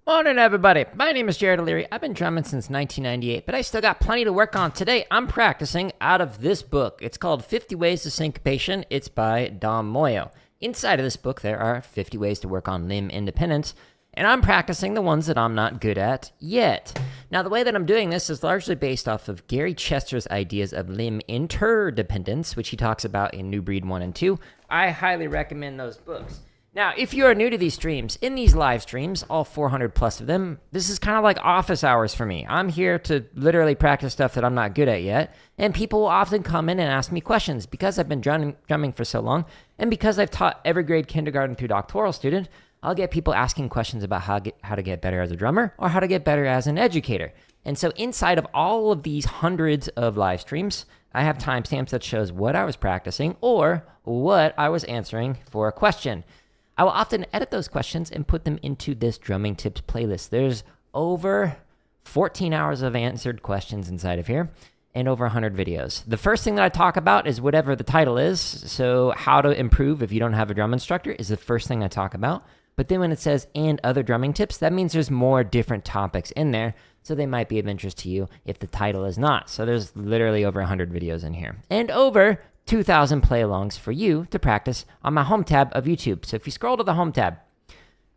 Morning, everybody. My name is Jared O'Leary. I've been drumming since 1998, but I still got plenty to work on. Today, I'm practicing out of this book. It's called 50 Ways to Syncopation. It's by Dom Moyo. Inside of this book, there are 50 ways to work on limb independence, and I'm practicing the ones that I'm not good at yet. Now, the way that I'm doing this is largely based off of Gary Chester's ideas of limb interdependence, which he talks about in New Breed 1 and 2. I highly recommend those books. Now, if you are new to these streams, in these live streams, all 400 plus of them, this is kind of like office hours for me. I'm here to literally practice stuff that I'm not good at yet, and people will often come in and ask me questions. Because I've been drumming for so long, and because I've taught every grade kindergarten through doctoral student, I'll get people asking questions about how to get better as a drummer or how to get better as an educator. And so inside of all of these hundreds of live streams, I have timestamps that shows what I was practicing or what I was answering for a question. I will often edit those questions and put them into this Drumming Tips playlist. There's over 14 hours of answered questions inside of here and over 100 videos. The first thing that I talk about is whatever the title is. So how to improve if you don't have a drum instructor is the first thing I talk about. But then when it says and other drumming tips, that means there's more different topics in there. So they might be of interest to you if the title is not. So there's literally over 100 videos in here. And over 2,000 play-alongs for you to practice on my home tab of YouTube. So if you scroll to the home tab,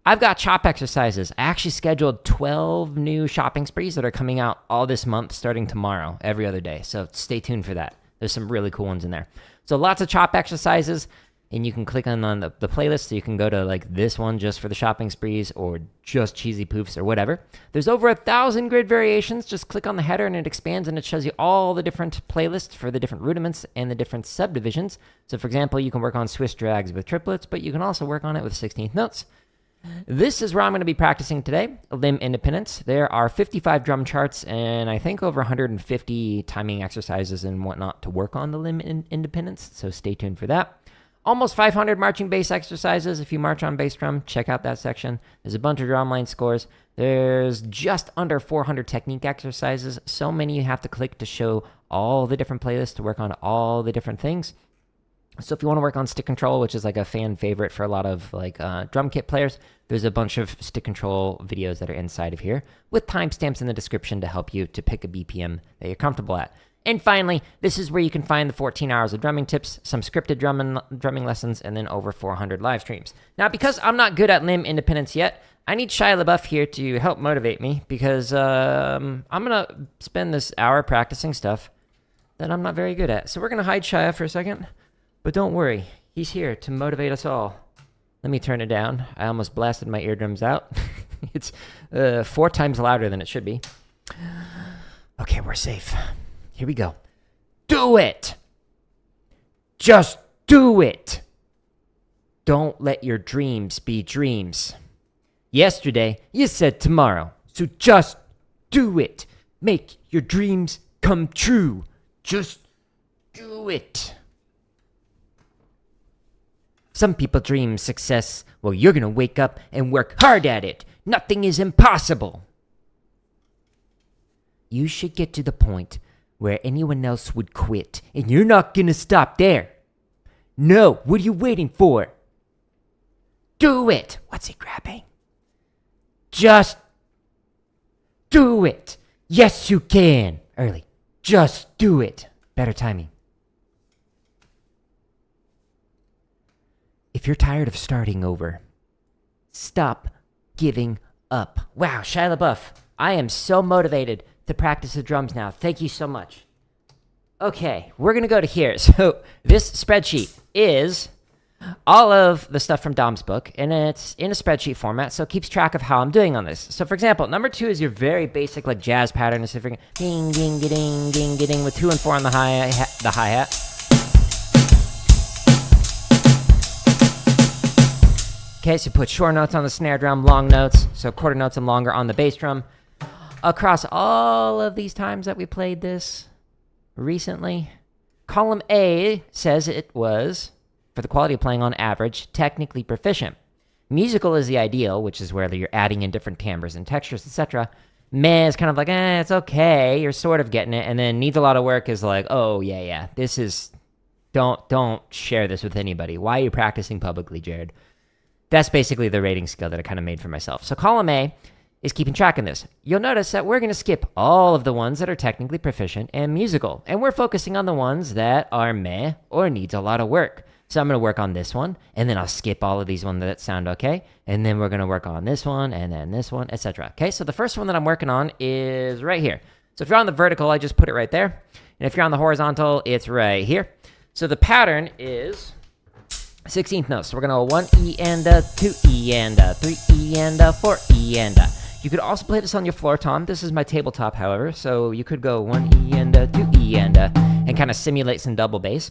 I've got chop exercises. I actually scheduled 12 new shopping sprees that are coming out all this month starting tomorrow, every other day. So stay tuned for that. There's some really cool ones in there. So lots of chop exercises, and you can click on the playlist, so you can go to like this one just for the shopping sprees or just cheesy poofs or whatever. There's over 1,000 grid variations. Just click on the header and it expands and it shows you all the different playlists for the different rudiments and the different subdivisions. So for example, you can work on Swiss drags with triplets, but you can also work on it with 16th notes. This is where I'm going to be practicing today, limb independence. There are 55 drum charts and I think over 150 timing exercises and whatnot to work on the limb independence. So stay tuned for that. Almost 500 marching bass exercises. If you march on bass drum, check out that section. There's a bunch of drum line scores. There's just under 400 technique exercises. So many you have to click to show all the different playlists to work on all the different things. So if you want to work on stick control, which is like a fan favorite for a lot of like drum kit players, there's a bunch of stick control videos that are inside of here with timestamps in the description to help you to pick a BPM that you're comfortable at. And finally, this is where you can find the 14 hours of drumming tips, some scripted drumming lessons, and then over 400 live streams. Now, because I'm not good at limb independence yet, I need Shia LaBeouf here to help motivate me because I'm going to spend this hour practicing stuff that I'm not very good at. So we're going to hide Shia for a second, but don't worry. He's here to motivate us all. Let me turn it down. I almost blasted my eardrums out. It's 4 times louder than it should be. Okay, we're safe. Here we go. Do it! Just do it! Don't let your dreams be dreams. Yesterday, you said tomorrow, so just do it. Make your dreams come true. Just do it. Some people dream success. Well, you're gonna wake up and work hard at it. Nothing is impossible. You should get to the point where anyone else would quit, and you're not gonna stop there. No, what are you waiting for? Do it! What's he grabbing? Just do it! Yes, you can! Early. Just do it! Better timing. If you're tired of starting over, stop giving up. Wow, Shia LaBeouf, I am so motivated to practice the drums now. Thank you so much. Okay, we're going to go to here. So this spreadsheet is all of the stuff from Dom's book, and it's in a spreadsheet format, so it keeps track of how I'm doing on this. So for example, number 2 is your very basic like jazz pattern. So if you're ding, ding, ding, ding, ding, with 2 and 4 on the hi-hat. Okay, so put short notes on the snare drum, long notes, so quarter notes and longer on the bass drum. Across all of these times that we played this recently, column A says it was, for the quality of playing on average, technically proficient. Musical is the ideal, which is where you're adding in different timbres and textures, etc. Meh is kind of like, it's okay, you're sort of getting it. And then needs a lot of work is like, oh, yeah, this is, don't share this with anybody. Why are you practicing publicly, Jared? That's basically the rating scale that I kind of made for myself. So column A is keeping track of this. You'll notice that we're going to skip all of the ones that are technically proficient and musical, and we're focusing on the ones that are meh or needs a lot of work. So I'm going to work on this one, and then I'll skip all of these ones that sound okay, and then we're going to work on this one, and then this one, etc. Okay, so the first one that I'm working on is right here. So if you're on the vertical, I just put it right there, and if you're on the horizontal, it's right here. So the pattern is 16th notes. So we're going to go 1 E and a 2 E and a 3 E and a 4 E and a. You could also play this on your floor tom. This is my tabletop, however, so you could go 1 E and a 2 E and a, and kind of simulate some double bass.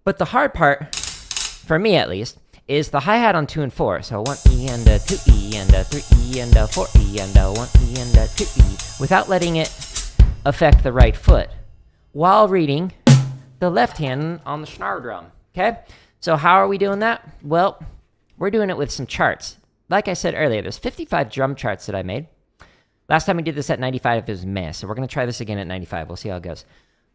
But the hard part, for me at least, is the hi-hat on 2 and 4. So 1 E and a 2 E and a 3 E and a 4 E and a 1 E and a 2 E, without letting it affect the right foot, while reading the left hand on the Snare drum, okay? So how are we doing that? Well, we're doing it with some charts. Like I said earlier, there's 55 drum charts that I made. Last time we did this at 95, it was meh, so we're going to try this again at 95. We'll see how it goes.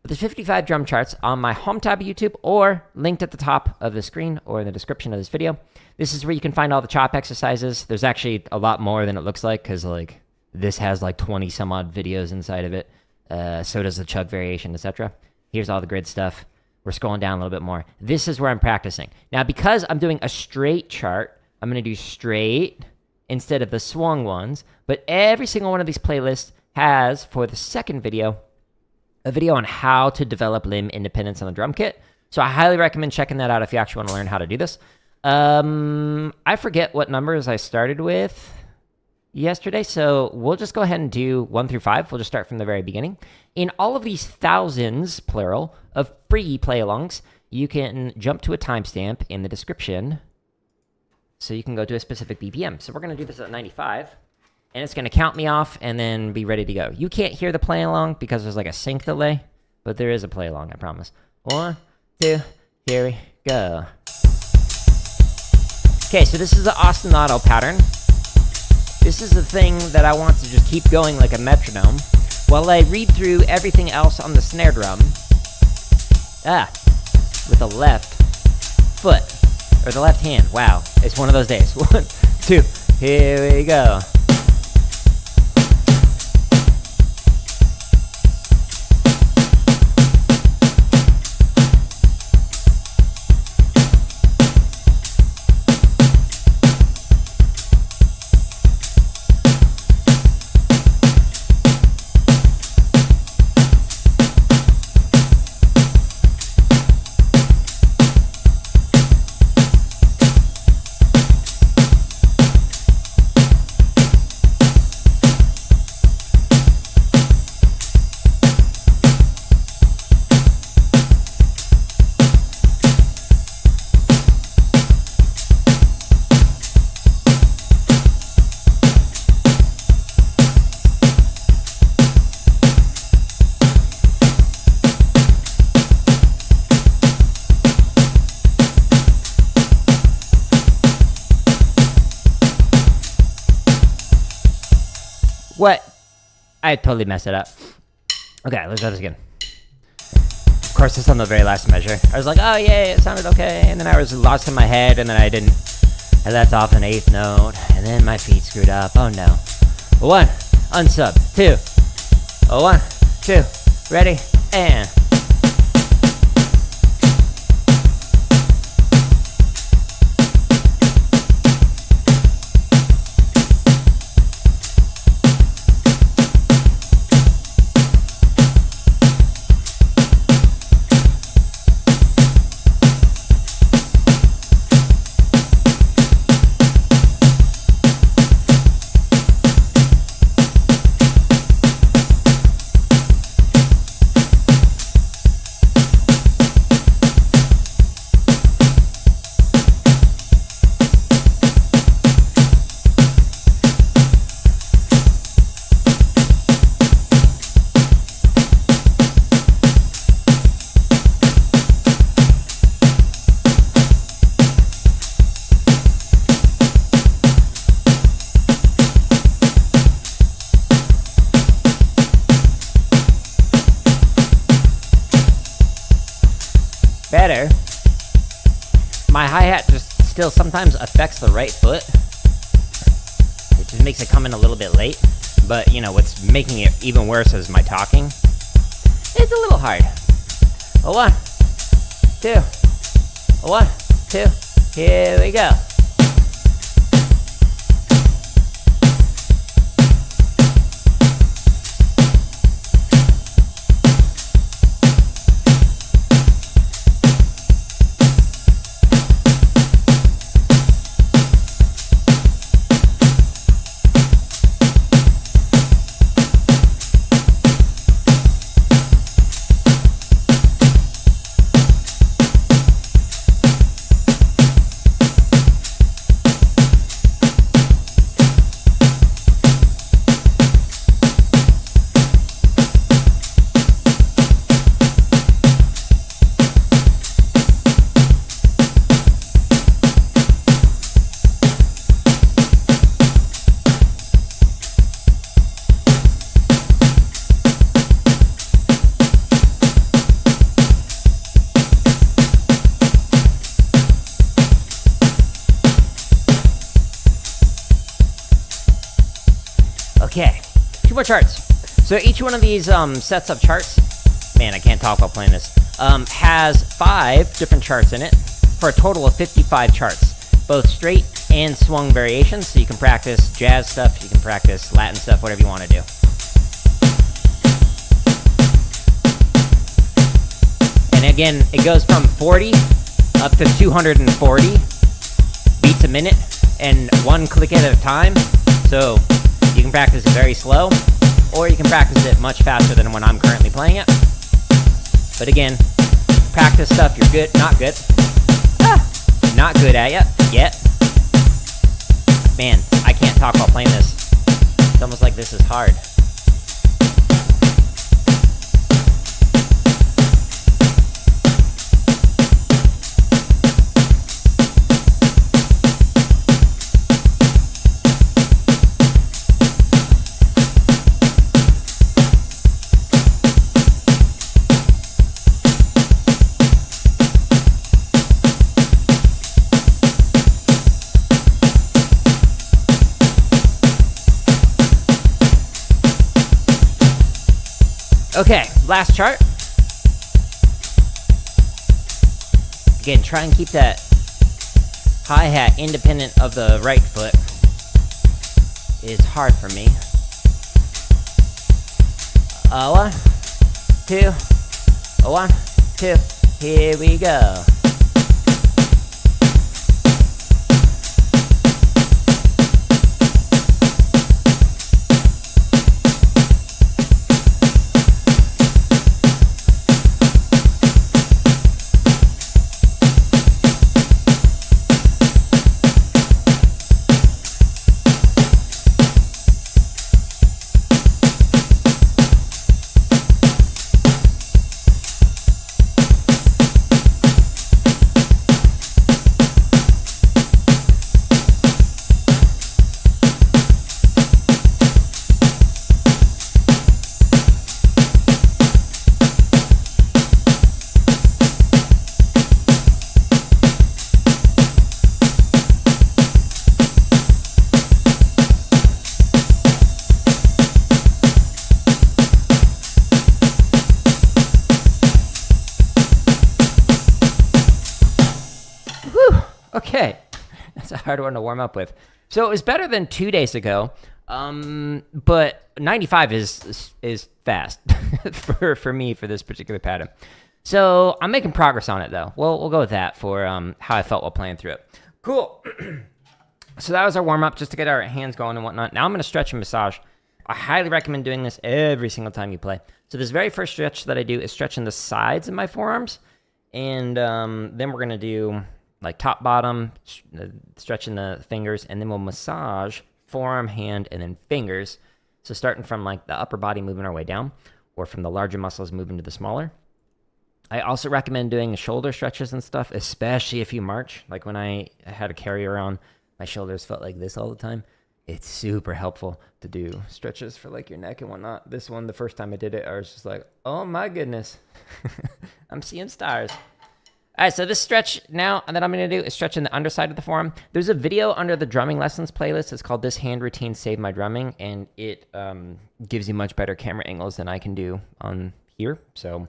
But there's 55 drum charts on my home tab of YouTube, or linked at the top of the screen or in the description of this video. This is where you can find all the chop exercises. There's actually a lot more than it looks like, because like this has like 20 some odd videos inside of it. So does the chug variation, etc. Here's all the grid stuff. We're scrolling down a little bit more. This is where I'm practicing. Now, because I'm doing a straight chart, I'm going to do straight instead of the swung ones. But every single one of these playlists has, for the second video, a video on how to develop limb independence on the drum kit. So I highly recommend checking that out if you actually want to learn how to do this. I forget what numbers I started with yesterday, so we'll just go ahead and do 1 through 5. We'll just start from the very beginning. In all of these thousands, plural, of free play-alongs, you can jump to a timestamp in the description, so you can go to a specific BPM. So we're going to do this at 95. And it's going to count me off and then be ready to go. You can't hear the play along because there's like a sync delay, but there is a play along, I promise. 1, 2, here we go. Okay, so this is the ostinato pattern. This is the thing that I want to just keep going like a metronome while I read through everything else on the snare drum. With the left foot, or the left hand. Wow, it's one of those days. 1, 2, here we go. What? I totally messed it up. Okay, let's try this again. Of course, it's on the very last measure. I was like, oh yeah, it sounded okay, and then I was lost in my head, and then I didn't. I left off an 8th note, and then my feet screwed up. Oh no. 1, unsub. 2. 1, 2, ready, and. Better. My hi-hat just still sometimes affects the right foot. It Just makes it come in a little bit late. But, you know, what's making it even worse is my talking. It's a little hard. A 1, 2, a 1, 2. Here we go. Okay, 2 more charts. So each one of these sets of charts, man, I can't talk while playing this, has 5 different charts in it for a total of 55 charts, both straight and swung variations. So you can practice jazz stuff, you can practice Latin stuff, whatever you want to do. And again, it goes from 40 up to 240 beats a minute and 1 click at a time. So you can practice it very slow, or you can practice it much faster than when I'm currently playing it. But again, practice stuff you're good, not good. Not good at yet. Man, I can't talk while playing this. It's almost like this is hard. Okay, last chart. Again, try and keep that hi-hat independent of the right foot. It is hard for me. 1, 2, 1, 2. Here we go. Okay, that's a hard one to warm up with. So it was better than 2 days ago, but 95 is fast for me for this particular pattern. So I'm making progress on it though. We'll go with that for how I felt while playing through it. Cool. So that was our warm up just to get our hands going and whatnot. Now I'm going to stretch and massage. I highly recommend doing this every single time you play. So this very first stretch that I do is stretching the sides of my forearms, and then we're going to do like top, bottom, stretching the fingers, and then we'll massage forearm, hand, and then fingers. So starting from like the upper body, moving our way down, or from the larger muscles moving to the smaller. I also recommend doing shoulder stretches and stuff, especially if you march. Like when I had to carry around, my shoulders felt like this all the time. It's super helpful to do stretches for like your neck and whatnot. This one, the first time I did it, I was just like, oh my goodness, I'm seeing stars. All right, so this stretch now that I'm going to do is stretching the underside of the forearm. There's a video under the drumming lessons playlist. It's called This Hand Routine Saved My Drumming, and it gives you much better camera angles than I can do on here. So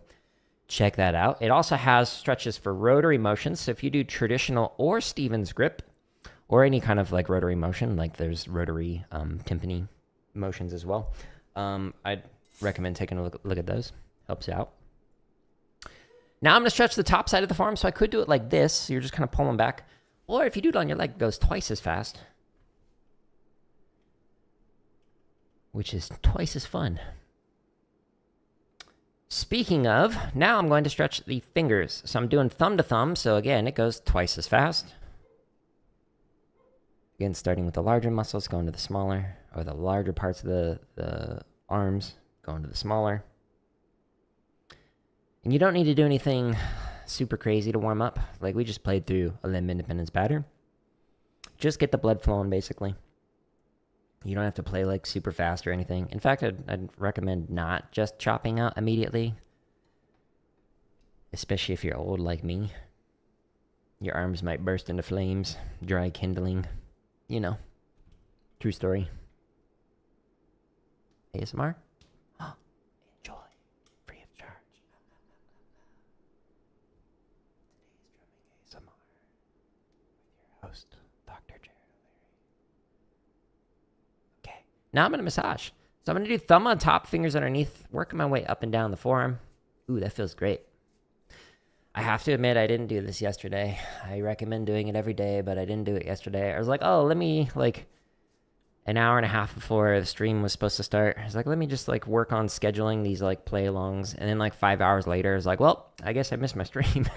check that out. It also has stretches for rotary motions. So if you do traditional or Stevens grip or any kind of like rotary motion, like there's rotary timpani motions as well, I'd recommend taking a look at those. Helps out. Now I'm going to stretch the top side of the forearm, so I could do it like this. So you're just kind of pulling back. Or if you do it on your leg, it goes twice as fast, which is twice as fun. Speaking of, now I'm going to stretch the fingers. So I'm doing thumb to thumb, so again, it goes twice as fast. Again, starting with the larger muscles, going to the smaller, or the larger parts of the arms, going to the smaller. And you don't need to do anything super crazy to warm up. Like we just played through a limb independence pattern. Just get the blood flowing, basically. You don't have to play like super fast or anything. In fact, I'd recommend not just chopping out immediately. Especially if you're old like me. Your arms might burst into flames, dry kindling. You know, true story. ASMR? Enjoy. Free of charge. Today's drumming ASMR with your host, Dr. Jared O'Leary. Okay, now I'm going to massage. So I'm going to do thumb on top, fingers underneath, working my way up and down the forearm. Ooh, that feels great. I have to admit, I didn't do this yesterday. I recommend doing it every day, but I didn't do it yesterday. I was like, oh, let me, like, an hour and a half before the stream was supposed to start, I was like, let me just, like, work on scheduling these, like, play-alongs. And then, like, 5 hours later, I was like, well, I guess I missed my stream.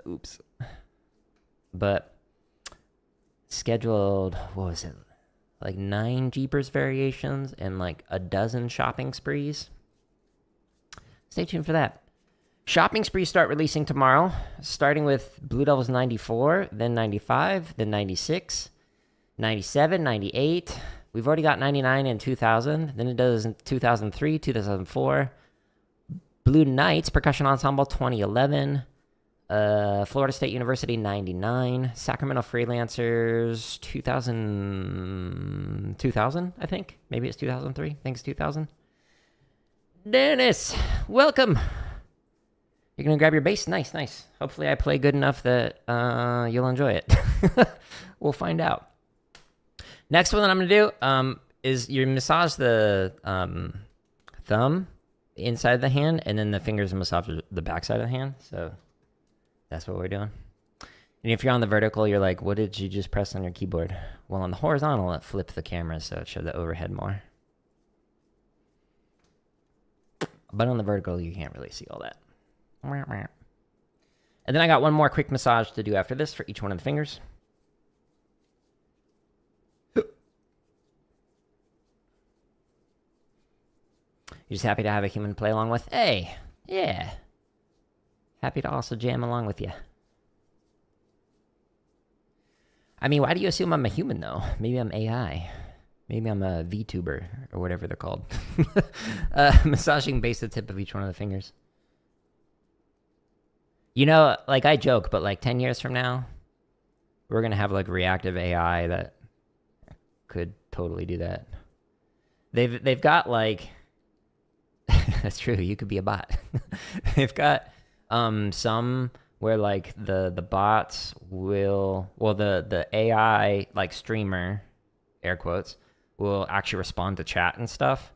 Oops. But scheduled, what was it? Like 9 Jeepers variations and, like, a dozen shopping sprees. Stay tuned for that. Shopping sprees start releasing tomorrow, starting with Blue Devils 94, then 95, then 96, 97, 98. We've already got 99 and 2000. Then it does 2003, 2004. Blue Knights Percussion Ensemble 2011. Florida State University 99. Sacramento Freelancers 2000, I think. Maybe it's 2003. I think it's 2000. Dennis, welcome. You're going to grab your bass? Nice, nice. Hopefully I play good enough that you'll enjoy it. We'll find out. Next one that I'm going to do is you massage the thumb inside of the hand, and then the fingers massage the back side of the hand. So that's what we're doing. And if you're on the vertical, you're like, what did you just press on your keyboard? Well, on the horizontal, it flipped the camera, so it showed the overhead more. But on the vertical, you can't really see all that. And then I got one more quick massage to do after this for each one of the fingers. You're just happy to have a human play along with? Hey, yeah. Happy to also jam along with you. I mean, why do you assume I'm a human, though? Maybe I'm AI. Maybe I'm a VTuber, or whatever they're called. Massaging base the tip of each one of the fingers. You know, like I joke, but like 10 years from now, we're going to have like reactive AI that could totally do that. They've got like, that's true, you could be a bot. They've got some where like the bots will, well, the AI like streamer, air quotes, will actually respond to chat and stuff.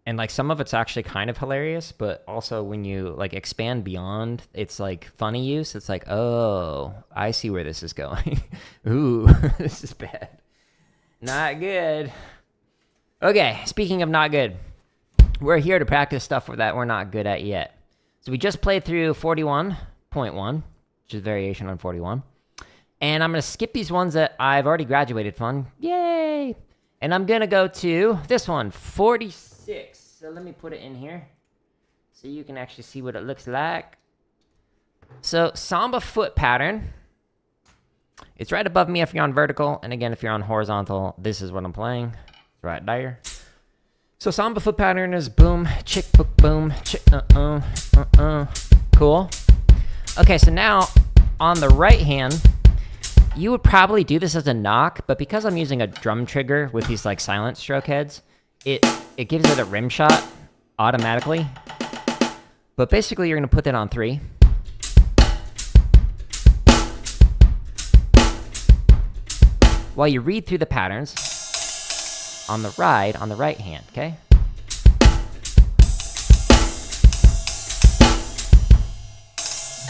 And like some of it's actually kind of hilarious, but also when you like expand beyond, it's like funny use. It's like, oh, I see where this is going. Ooh, this is bad. Not good. Okay, speaking of not good, we're here to practice stuff that we're not good at yet. So we just played through 41.1, which is variation on 41. And I'm going to skip these ones that I've already graduated from. Yay! And I'm going to go to this one, 46. So let me put it in here so you can actually see what it looks like. So Samba foot pattern. It's right above me if you're on vertical. And again, if you're on horizontal, this is what I'm playing. It's right there. So So samba foot pattern is boom, chick, book, boom, chick, Cool. Okay, so now on the right hand, you would probably do this as a knock, but because I'm using a drum trigger with these like silent stroke heads, it gives it a rim shot automatically. But basically you're gonna put that on 3. While you read through the patterns on the right hand, okay?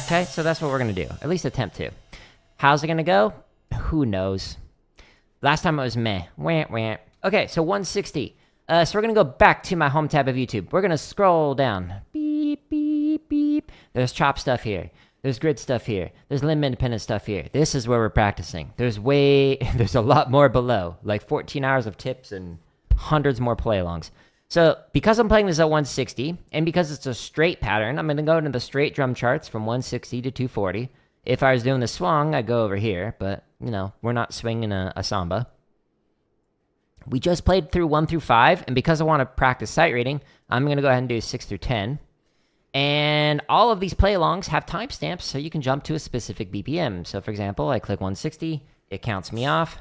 Okay, so that's what we're gonna do, at least attempt to. How's it gonna go? Who knows? Last time it was meh. Wah, wah. Okay, so 160. So we're gonna go back to my home tab of YouTube. We're gonna scroll down. Beep, beep, beep. There's chop stuff here. There's grid stuff here. There's limb independent stuff here. This is where we're practicing. There's a lot more below, like 14 hours of tips and hundreds more play-alongs. So because I'm playing this at 160, and because it's a straight pattern, I'm gonna go into the straight drum charts from 160 to 240. If I was doing the swung, I'd go over here, but, you know, we're not swinging a samba. We just played through 1 through 5, and because I want to practice sight reading, I'm going to go ahead and do 6 through 10. And all of these play-alongs have timestamps, so you can jump to a specific BPM. So, for example, I click 160, it counts me off.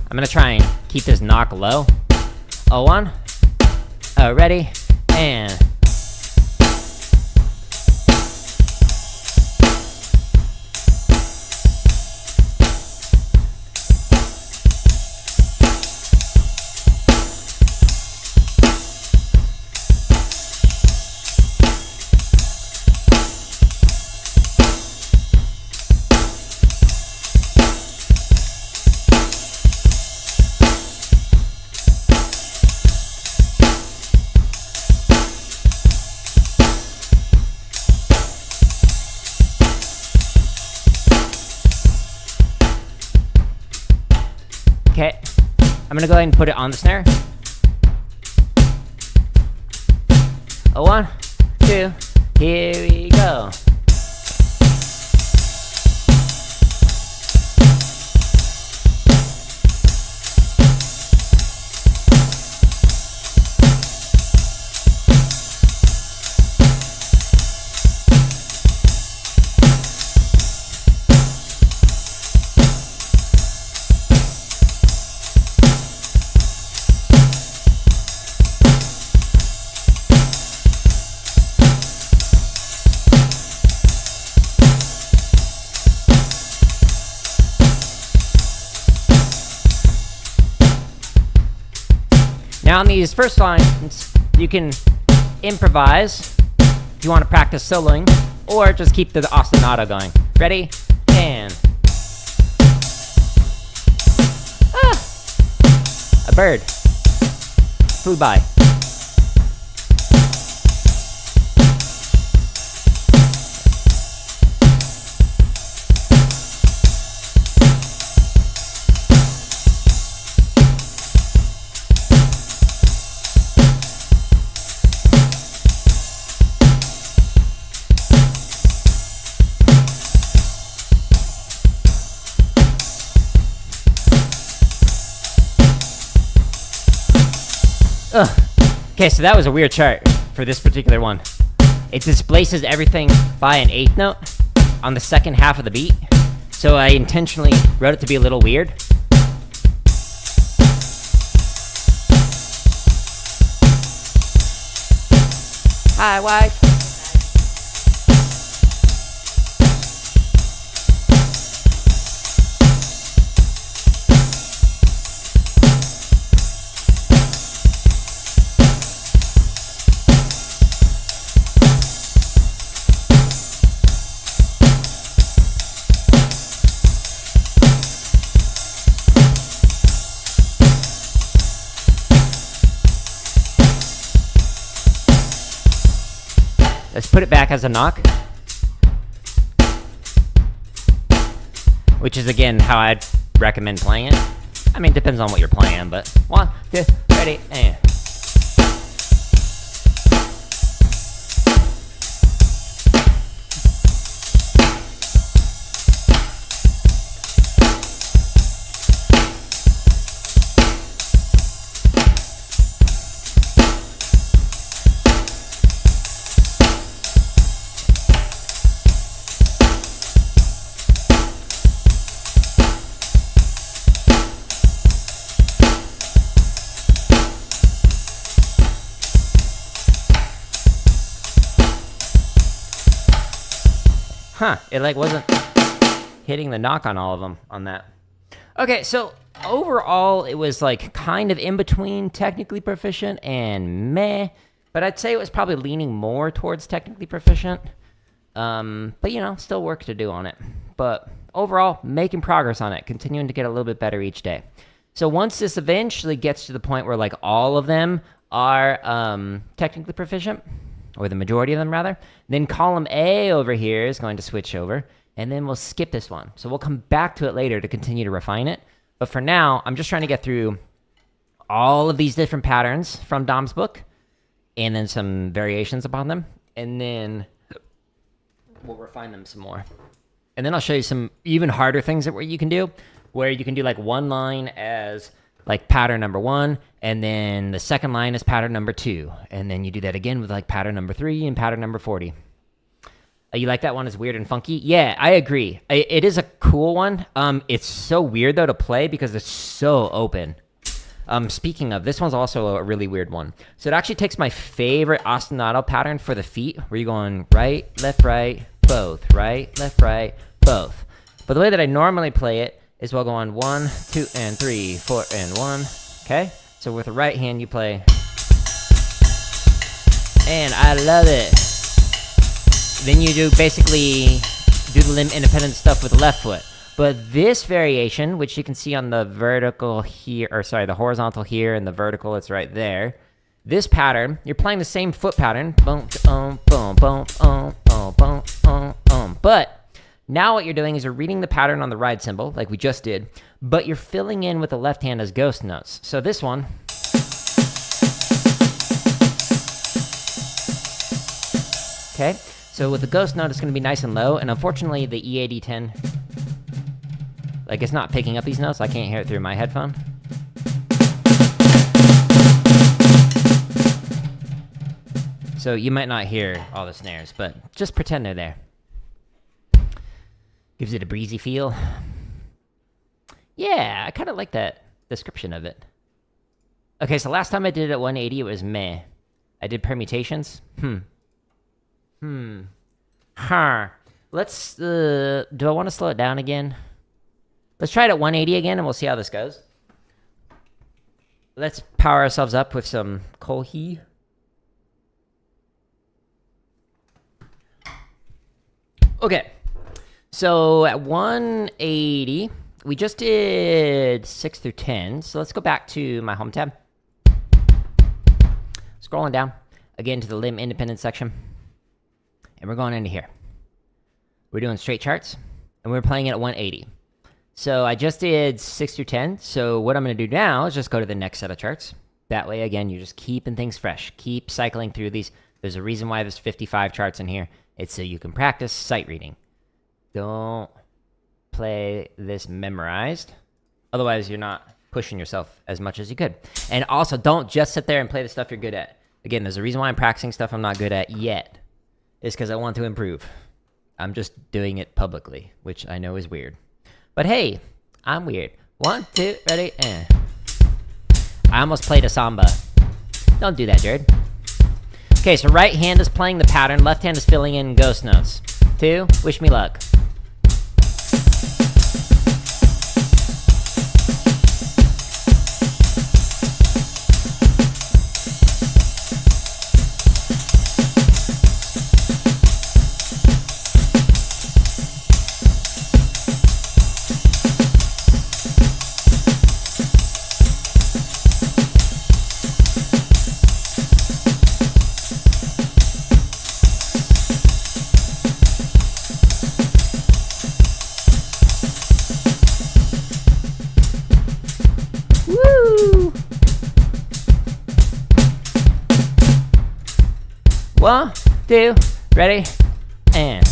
I'm going to try and keep this knock low. 1. Ready, and... Okay, I'm gonna go ahead and put it on the snare. 1, 2, here we go. Now on these first lines, you can improvise if you want to practice soloing, or just keep the ostinato going. Ready? And... a bird flew by. Okay, so that was a weird chart for this particular one. It displaces everything by an 8th note on the second half of the beat, so I intentionally wrote it to be a little weird. Hi, wife. Let's put it back as a knock, which is again how I'd recommend playing it. I mean, depends on what you're playing, but 1, 2, ready, and... It like wasn't hitting the knock on all of them on that. Okay, so overall, it was like kind of in between technically proficient and meh, but I'd say it was probably leaning more towards technically proficient. But you know, still work to do on it. But overall, making progress on it, continuing to get a little bit better each day. So once this eventually gets to the point where like all of them are technically proficient, or the majority of them rather, then column A over here is going to switch over, and then we'll skip this one. So we'll come back to it later to continue to refine it. But for now, I'm just trying to get through all of these different patterns from Dom's book, and then some variations upon them, and then we'll refine them some more. And then I'll show you some even harder things that you can do, where you can do like one line as like pattern number 1, and then the second line is pattern number 2, and then you do that again with like pattern number 3 and pattern number 40. You like that one? It's weird and funky? Yeah, I agree. It is a cool one. It's so weird though to play because it's so open. Speaking of, this one's also a really weird one. So it actually takes my favorite ostinato pattern for the feet, where you're going right, both, right, left, right, both. But the way that I normally play it is while going 1, 2, and 3, 4, and 1. Okay? So with the right hand, you play. And I love it. Then you do basically do the limb independent stuff with the left foot. But this variation, which you can see on the vertical here, or sorry, the horizontal here, and the vertical, it's right there. This pattern, you're playing the same foot pattern. Boom, boom, boom, boom, boom, boom, boom, boom. But now what you're doing is you're reading the pattern on the ride cymbal, like we just did, but you're filling in with the left hand as ghost notes. So this one. Okay, so with the ghost note, it's going to be nice and low, and unfortunately, the EAD10, like it's not picking up these notes. I can't hear it through my headphone. So you might not hear all the snares, but just pretend they're there. Gives it a breezy feel. Yeah, I kind of like that description of it. Okay, so last time I did it at 180, it was meh. I did permutations. Let's, do I want to slow it down again? Let's try it at 180 again, and we'll see how this goes. Let's power ourselves up with some Kolhi. Okay, so at 180, we just did 6 through 10. So let's go back to my home tab. Scrolling down, again to the limb independent section. And we're going into here. We're doing straight charts, and we're playing it at 180. So I just did 6 through 10. So what I'm going to do now is just go to the next set of charts. That way, again, you're just keeping things fresh. Keep cycling through these. There's a reason why there's 55 charts in here. It's so you can practice sight reading. Don't play this memorized. Otherwise, you're not pushing yourself as much as you could. And also, don't just sit there and play the stuff you're good at. Again, there's a reason why I'm practicing stuff I'm not good at yet. It's because I want to improve. I'm just doing it publicly, which I know is weird. But hey, I'm weird. 1, 2, ready, and... I almost played a samba. Don't do that, Jared. Okay, so right hand is playing the pattern, left hand is filling in ghost notes. 2, wish me luck. Woo! 1, 2, ready, and...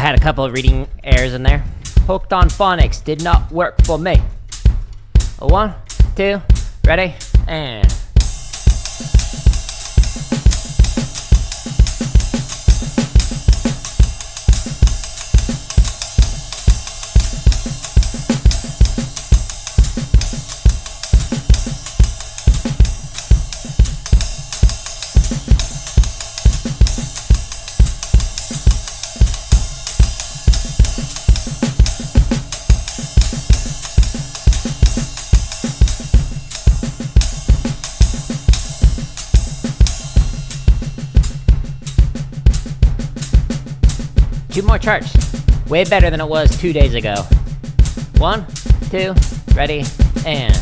had a couple of reading errors in there. Hooked on phonics did not work for me. 1, 2, ready, and... Two more charts. Way better than it was 2 days ago. 1, 2, ready, and...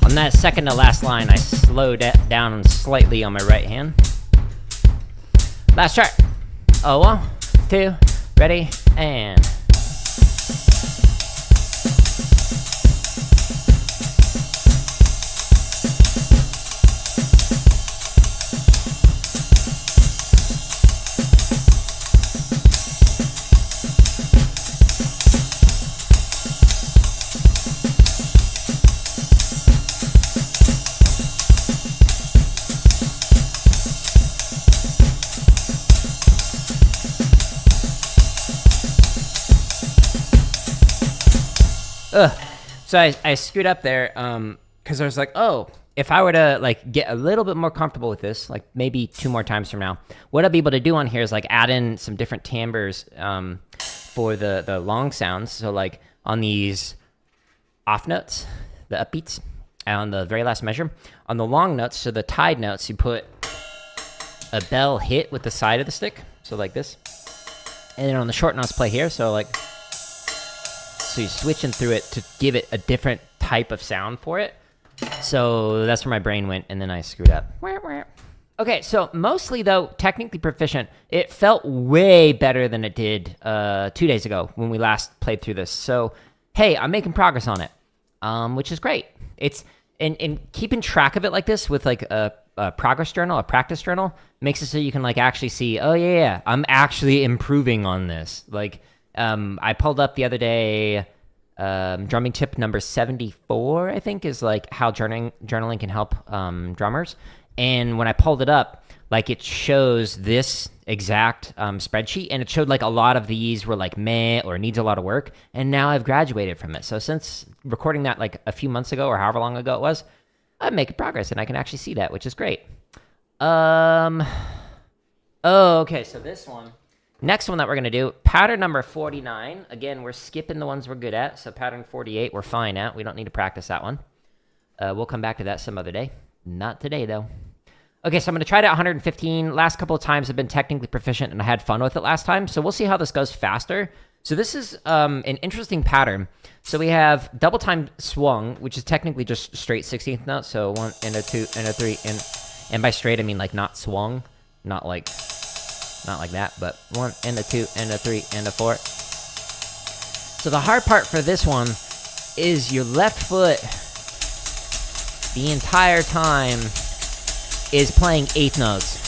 On that second to last line, I slowed it down slightly on my right hand. Last chart. 1, 2, ready, and... So I screwed up there because I was like, oh, if I were to like get a little bit more comfortable with this, like maybe 2 more times from now, what I'd be able to do on here is like add in some different timbres for the long sounds. So like on these off notes, the upbeats, and on the very last measure, on the long notes, so the tied notes, you put a bell hit with the side of the stick, so like this, and then on the short notes play here, so like... So you're switching through it to give it a different type of sound for it. So that's where my brain went, and then I screwed up. Okay, so mostly, though, technically proficient. It felt way better than it did 2 days ago when we last played through this. So, hey, I'm making progress on it, which is great. It's and keeping track of it like this with like a progress journal, a practice journal, makes it so you can like actually see, oh yeah, I'm actually improving on this. Like, I pulled up the other day, drumming tip number 74, I think, is like how journaling can help drummers. And when I pulled it up, like it shows this exact spreadsheet, and it showed like a lot of these were like meh or needs a lot of work. And now I've graduated from it. So since recording that like a few months ago or however long ago it was, I'm making progress, and I can actually see that, which is great. Oh, okay. So this one. Next one that we're going to do, pattern number 49. Again, we're skipping the ones we're good at, so pattern 48 we're fine at. We don't need to practice that one. We'll come back to that some other day. Not today, though. Okay, so I'm going to try it at 115. Last couple of times I've been technically proficient, and I had fun with it last time, so we'll see how this goes faster. So this is an interesting pattern. So we have double time swung, which is technically just straight 16th notes, so 1 and a 2 and a 3, and by straight I mean like not swung, not like that, but 1 and a 2 and a 3 and a 4. So the hard part for this one is your left foot the entire time is playing 8th notes.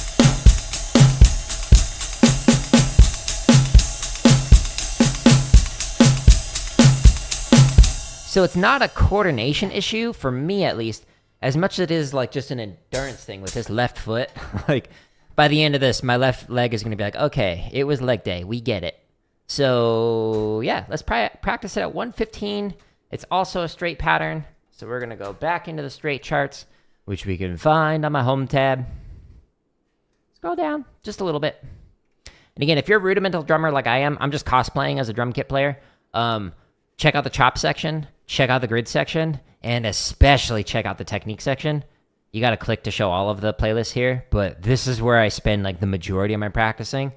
So it's not a coordination issue, for me at least, as much as it is like just an endurance thing with this left foot. Like, by the end of this, my left leg is going to be like, okay, it was leg day. We get it. So, yeah, let's practice it at 115. It's also a straight pattern. So we're going to go back into the straight charts, which we can find on my home tab. Scroll down just a little bit. And again, if you're a rudimental drummer like I am, I'm just cosplaying as a drum kit player. Check out the chop section. Check out the grid section. And especially check out the technique section. You got to click to show all of the playlists here, but this is where I spend like the majority of my practicing,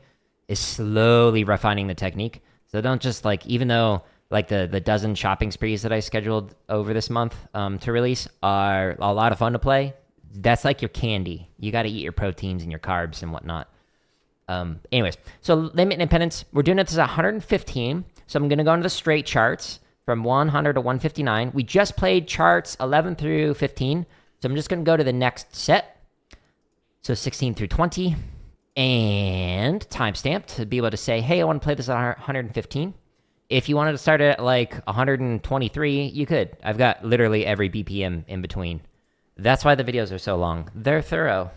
is slowly refining the technique. So don't just like, even though like the dozen shopping sprees that I scheduled over this month to release are a lot of fun to play, that's like your candy. You got to eat your proteins and your carbs and whatnot. Anyways, so limit and impedance, we're doing it as 115. So I'm going to go into the straight charts from 100 to 159. We just played charts 11 through 15. So I'm just going to go to the next set. So 16 through 20 and timestamp to be able to say, hey, I want to play this at 115. If you wanted to start at like 123, you could. I've got literally every BPM in between. That's why the videos are so long. They're thorough.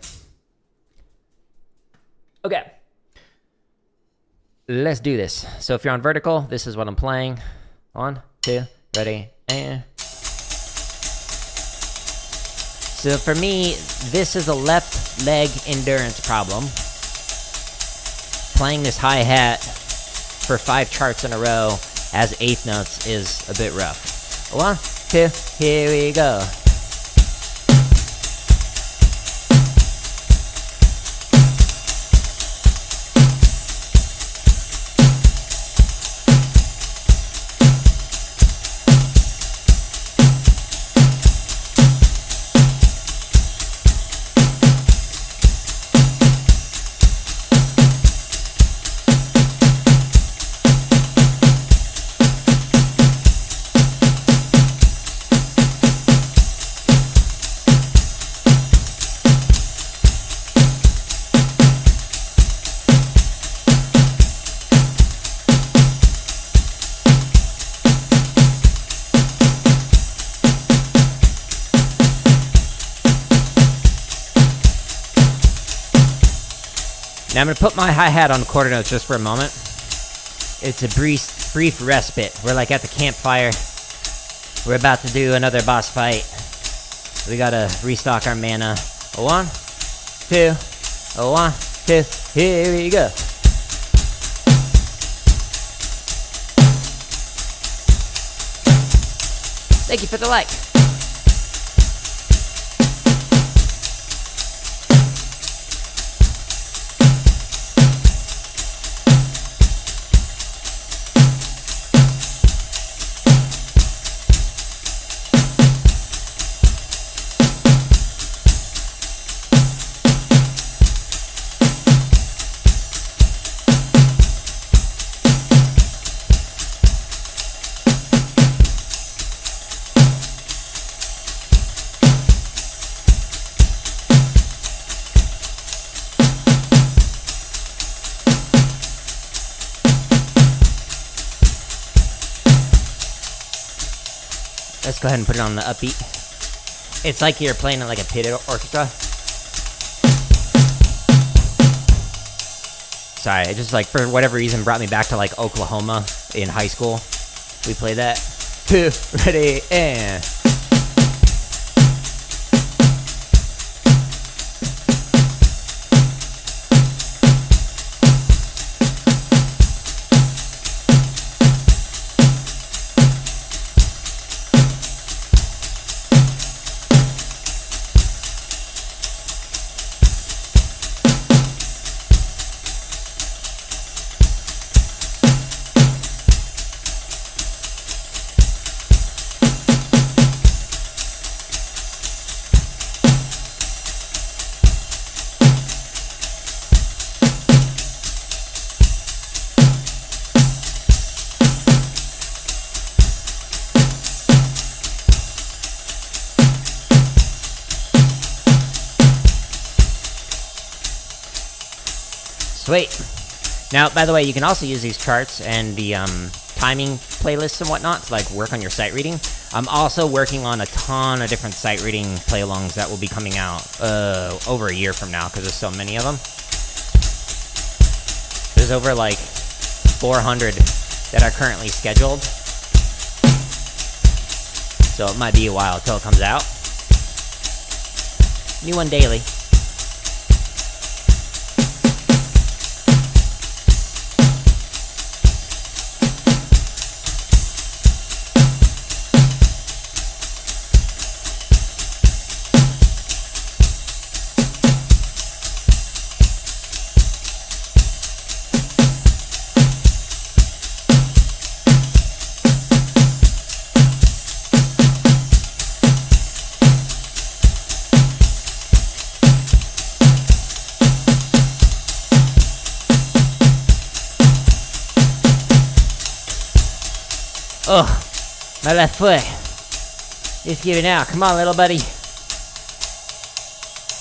Okay. Let's do this. So if you're on vertical, this is what I'm playing. 1, 2, ready, and... So for me, this is a left leg endurance problem. Playing this hi-hat for 5 charts in a row as eighth notes is a bit rough. 1, 2, here we go. Now I'm going to put my hi-hat on quarter notes just for a moment. It's a brief respite. We're like at the campfire. We're about to do another boss fight. We got to restock our mana. 1, 2, 1, 2, here we go. Thank you for the like. Let's go ahead and put it on the upbeat. It's like you're playing in like a pit orchestra. Sorry, it just like for whatever reason brought me back to like Oklahoma in high school. We played that. 2, ready, and... Sweet. Now, by the way, you can also use these charts and the timing playlists and whatnot to like work on your sight reading. I'm also working on a ton of different sight reading play-alongs that will be coming out over a year from now because there's so many of them. There's over like 400 that are currently scheduled. So it might be a while until it comes out. New one daily. Oh, my left foot. Just give it now. Come on, little buddy.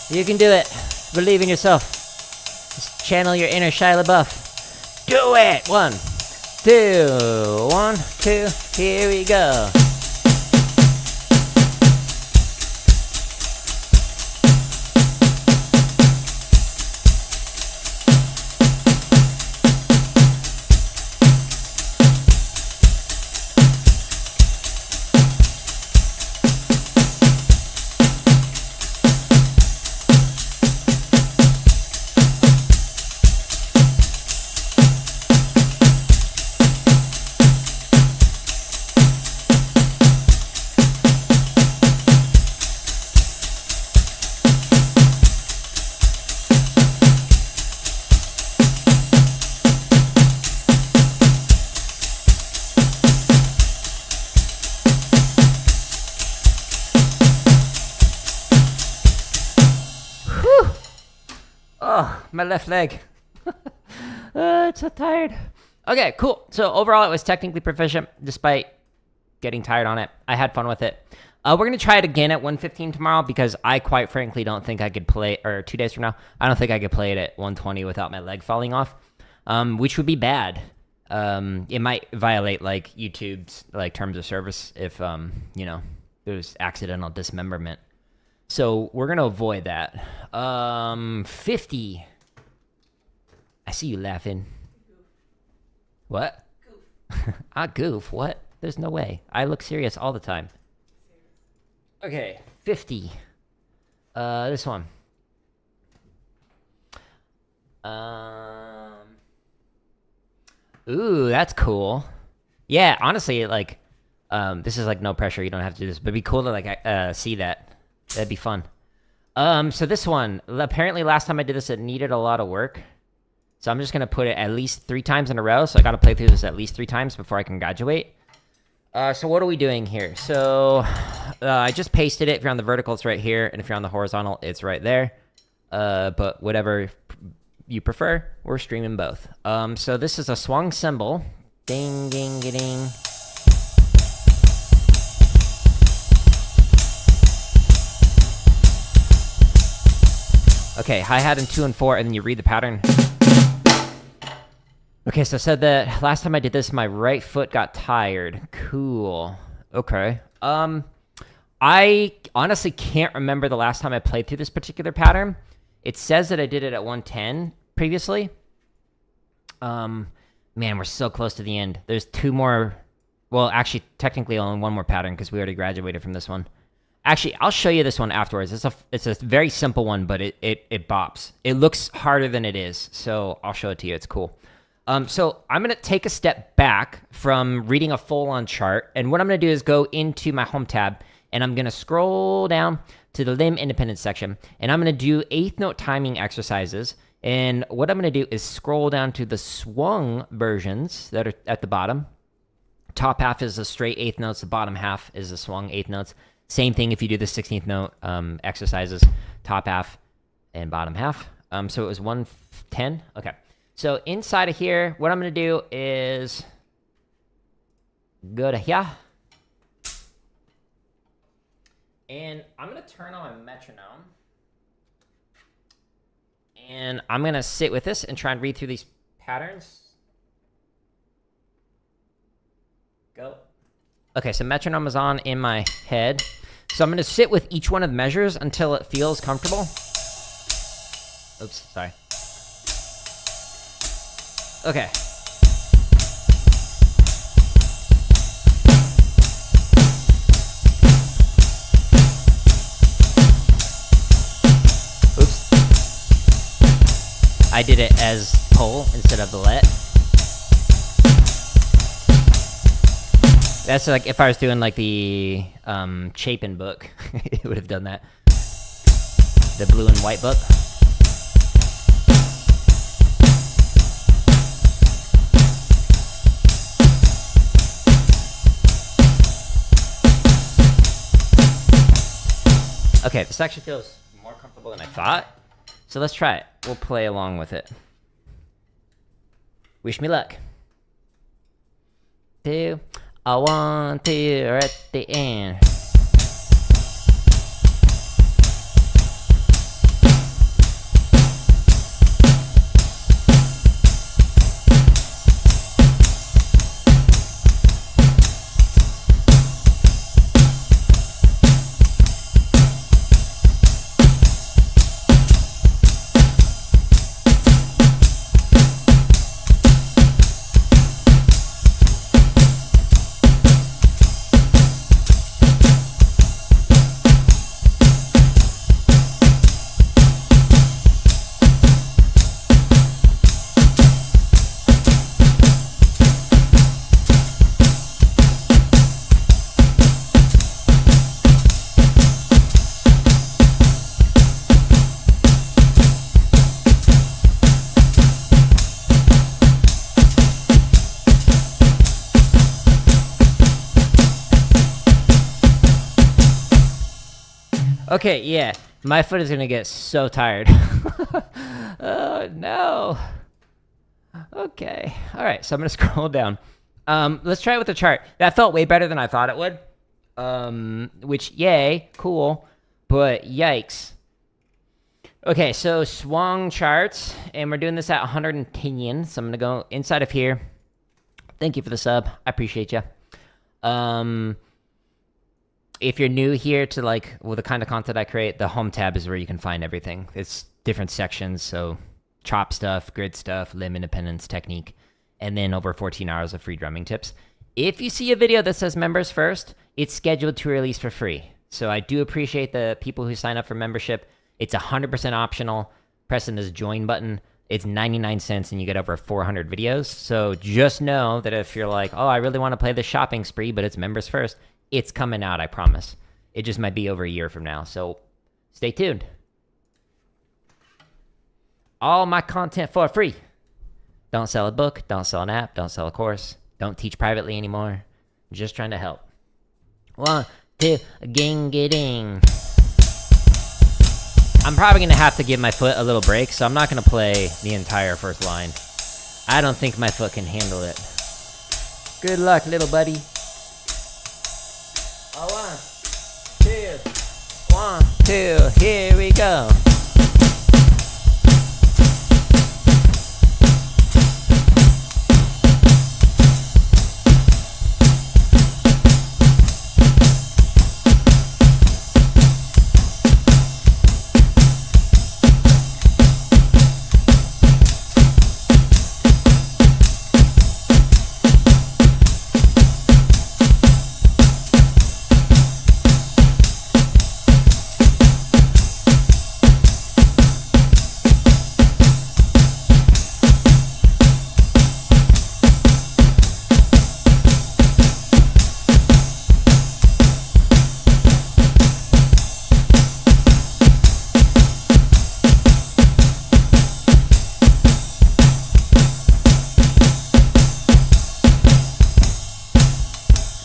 You can do it. Believe in yourself. Just channel your inner Shia LaBeouf. Do it! 1, 2, 1, 2, here we go. Oh, my left leg. It's so tired. Okay, cool. So overall, it was technically proficient, despite getting tired on it. I had fun with it. We're going to try it again at 1:15 tomorrow, because I quite frankly don't think I could play, or 2 days from now, I don't think I could play it at 1:20 without my leg falling off, which would be bad. It might violate, like, YouTube's, like, terms of service if, you know, there's accidental dismemberment. So we're going to avoid that. 50. I see you laughing. What? Goof. I goof. What? There's no way. I look serious all the time. Okay, 50. This one. Ooh, that's cool. Yeah, honestly, like, this is like no pressure. You don't have to do this, but it'd be cool to like see that. That'd be fun. So this one, apparently last time I did this, it needed a lot of work. So I'm just gonna put it at least 3 times in a row. So I gotta play through this at least 3 times before I can graduate. So what are we doing here? So I just pasted it. If you're on the vertical, it's right here, and if you're on the horizontal, it's right there. But whatever you prefer, we're streaming both. So this is a swung cymbal. Ding, ding, ding. Okay, hi-hat in 2 and 4, and then you read the pattern. Okay, so I said that last time I did this, my right foot got tired. Cool. Okay. I honestly can't remember the last time I played through this particular pattern. It says that I did it at 110 previously. Man, we're so close to the end. There's 2 more... Well, actually, technically only 1 more pattern, because we already graduated from this one. Actually, I'll show you this one afterwards. It's a very simple one, but it bops. It looks harder than it is, so I'll show it to you. It's cool. So I'm going to take a step back from reading a full-on chart, and what I'm going to do is go into my home tab, and I'm going to scroll down to the limb independence section, and I'm going to do 8th note timing exercises, and what I'm going to do is scroll down to the swung versions that are at the bottom. Top half is the straight 8th notes, the bottom half is the swung 8th notes. Same thing if you do the 16th note exercises, top half and bottom half. So it was 110. Okay. So inside of here, what I'm going to do is go to here. And I'm going to turn on my metronome. And I'm going to sit with this and try and read through these patterns. Go. Okay, so metronome is on in my head. So I'm going to sit with each one of the measures until it feels comfortable. Oops, sorry. Okay. Oops. I did it as pull instead of the let. That's like if I was doing like the Chapin book, it would have done that. The blue and white book. Okay, this actually feels more comfortable than I thought. So let's try it. We'll play along with it. Wish me luck. 2. I want to at the end. Okay, yeah, my foot is gonna get so tired. Oh, no. Okay, all right, so I'm gonna scroll down. Let's try it with the chart. That felt way better than I thought it would. Which, yay, cool, but yikes. Okay, so swung charts, and we're doing this at 110 yen, so I'm gonna go inside of here. Thank you for the sub, I appreciate you. If you're new here to like the kind of content I create, the home tab is where you can find everything. It's different sections, so chop stuff, grid stuff, limb independence, technique, and then over 14 hours of free drumming tips. If you see a video that says members first, it's scheduled to release for free. So I do appreciate the people who sign up for membership. It's 100% optional. Pressing this join button, it's 99 cents and you get over 400 videos. So just know that if you're like, oh, I really want to play the shopping spree, but it's members first, it's coming out, I promise. It just might be over a year from now, so stay tuned. All my content for free. Don't sell a book, don't sell an app, don't sell a course, don't teach privately anymore. I'm just trying to help. 1, 2, ging-a-ding. I'm probably gonna have to give my foot a little break, so I'm not gonna play the entire first line. I don't think my foot can handle it. Good luck, little buddy. 1, 2, 1, 2, here we go.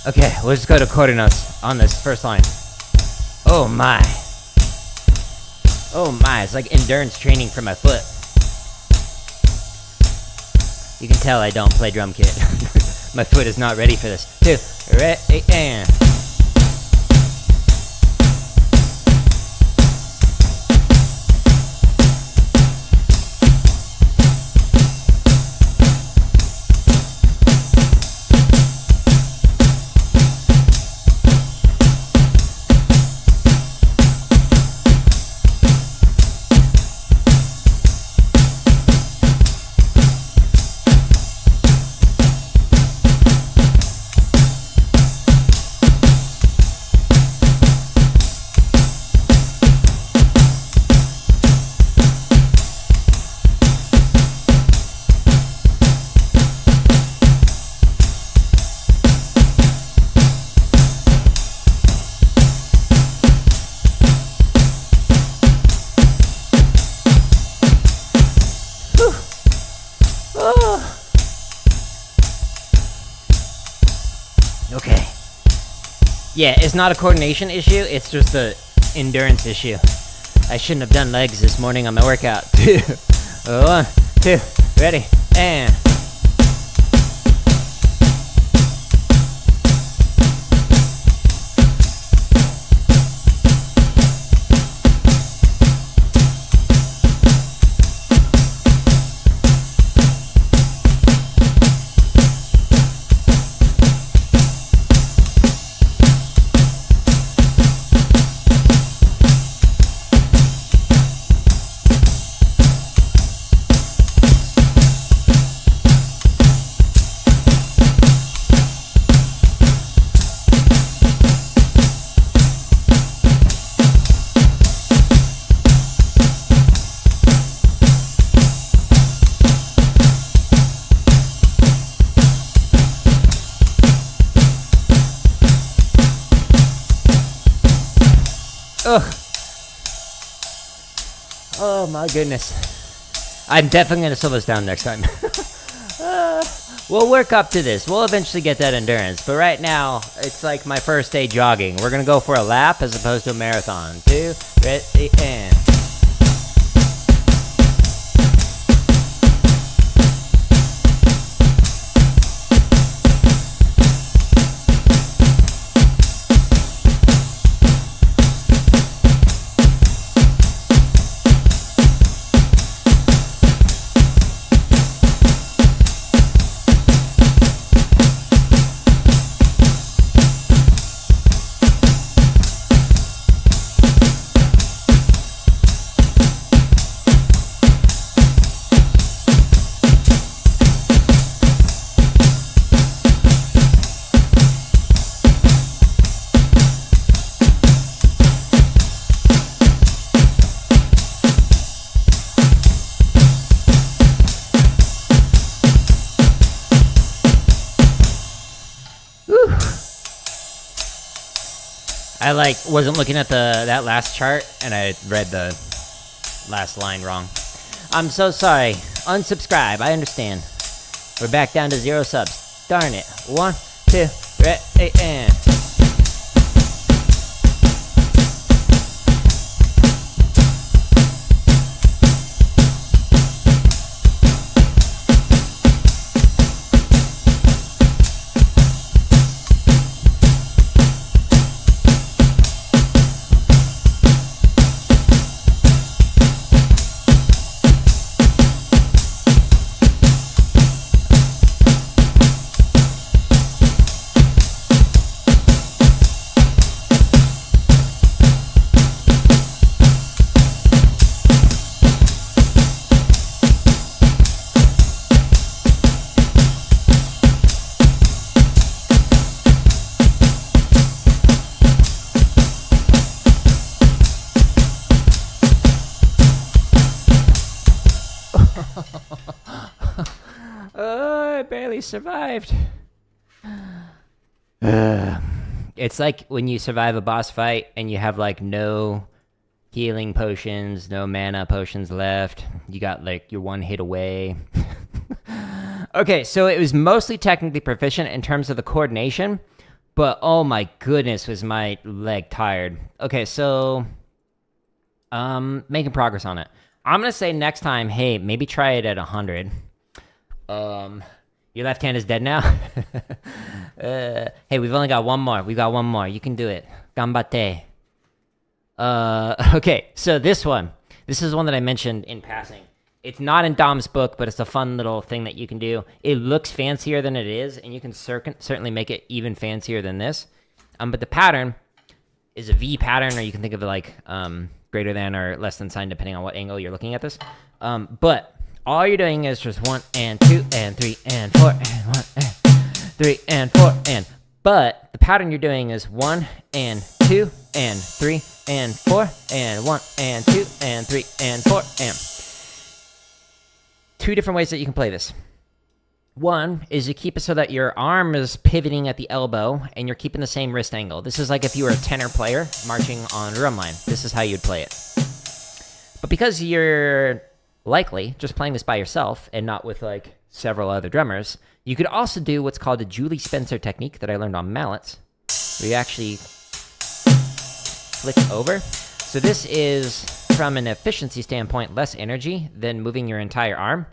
Okay, we'll just go to quarter notes on this first line. Oh my. Oh my, it's like endurance training for my foot. You can tell I don't play drum kit. My foot is not ready for this. 2, ready, and... Okay. Yeah, it's not a coordination issue, it's just a endurance issue. I shouldn't have done legs this morning on my workout. 1, 2, ready, and... Ugh. Oh my goodness. I'm definitely going to slow this down next time. We'll work up to this. We'll eventually get that endurance. But right now, it's like my first day jogging. We're going to go for a lap as opposed to a marathon. 2, ready, and... I wasn't looking at that last chart and I read the last line wrong. I'm so sorry. Unsubscribe. I understand. We're back down to 0 subs. Darn it. 1, 2, ready, and... I barely survived. It's like when you survive a boss fight and you have no healing potions, no mana potions left. You got you're 1 hit away. Okay, so it was mostly technically proficient in terms of the coordination, but oh my goodness, was my leg tired. Okay, so making progress on it. I'm gonna say next time, hey, maybe try it at 100. Your left hand is dead now. Hey, we've only got one more. We got one more. You can do it. Gambate. Okay, so this is one that I mentioned in passing. It's not in Dom's book, but it's a fun little thing that you can do. It looks fancier than it is, and you can certainly make it even fancier than this. But the pattern is a V pattern, or you can think of it greater than or less than sign, depending on what angle you're looking at this. But all you're doing is just 1 and 2 and 3 and 4 and 1 and 3 and 4 and. But the pattern you're doing is 1 and 2 and 3 and 4 and 1 and 2 and 3 and 4 and. 2 different ways that you can play this. One is you keep it so that your arm is pivoting at the elbow and you're keeping the same wrist angle. This is like if you were a tenor player marching on drumline. This is how you'd play it. But because you're likely just playing this by yourself and not with several other drummers, you could also do what's called a Julie Spencer technique that I learned on mallets, where you actually flick over. So this is, from an efficiency standpoint, less energy than moving your entire arm.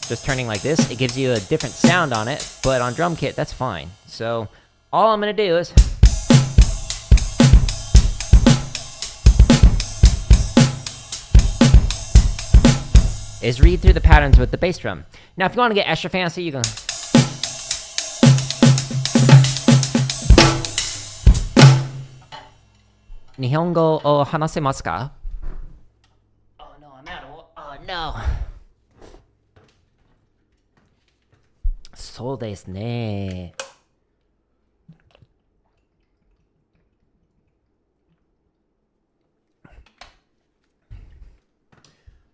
Just turning like this, it gives you a different sound on it, but on drum kit, that's fine. So all I'm gonna do is read through the patterns with the bass drum. Now, if you want to get extra fancy, you can... Nihongo o hanasemasu ka? Oh no, I'm out of... Oh no. そうですね。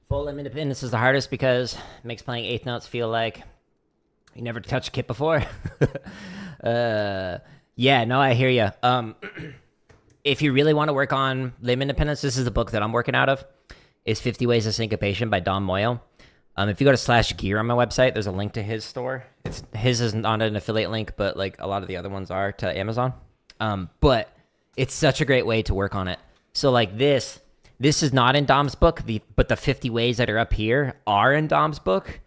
Full limb independence is the hardest because it makes playing eighth notes feel like you never touched a kit before. Yeah, no, I hear you. if you really want to work on limb independence, this is the book that I'm working out of. Is 50 Ways of Syncopation by Dom Moyo. If you go to /gear on my website, there's a link to his store. His is not an affiliate link, but like a lot of the other ones are to Amazon. But it's such a great way to work on it. So like this is not in Dom's book, but the 50 ways that are up here are in Dom's book.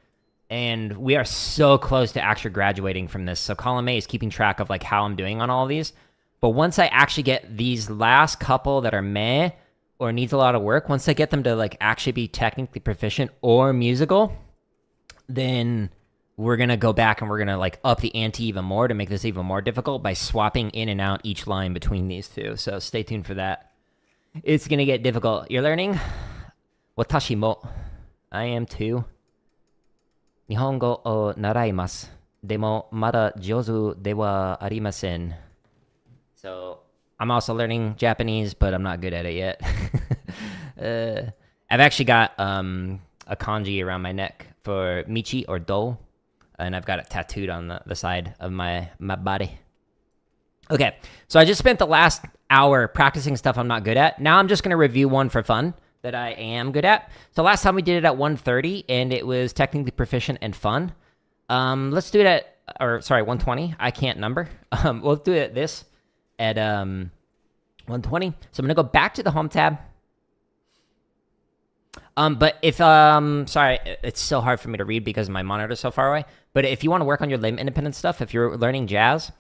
And we are so close to actually graduating from this. So column A is keeping track of like how I'm doing on all of these. But once I actually get these last couple that are meh or needs a lot of work, once I get them to like actually be technically proficient or musical, then we're going to go back and we're going to like up the ante even more to make this even more difficult by swapping in and out each line between these two. So stay tuned for that. It's going to get difficult. You're learning? Watashi mo. I am too. Nihongo o naraimasu. Demo mada jozu de wa arimasen. So I'm also learning Japanese, but I'm not good at it yet. I've actually got a kanji around my neck for Michi or Do, and I've got it tattooed on the side of my body. Okay, so I just spent the last hour practicing stuff I'm not good at. Now I'm just going to review one for fun that I am good at. So last time we did it at 130, and it was technically proficient and fun. Let's do it at, 120. I can't number. We'll do it at 120. So I'm going to go back to the home tab. But if, sorry, it's so hard for me to read because my monitor's so far away. But if you want to work on your limb independent stuff, if you're learning jazz,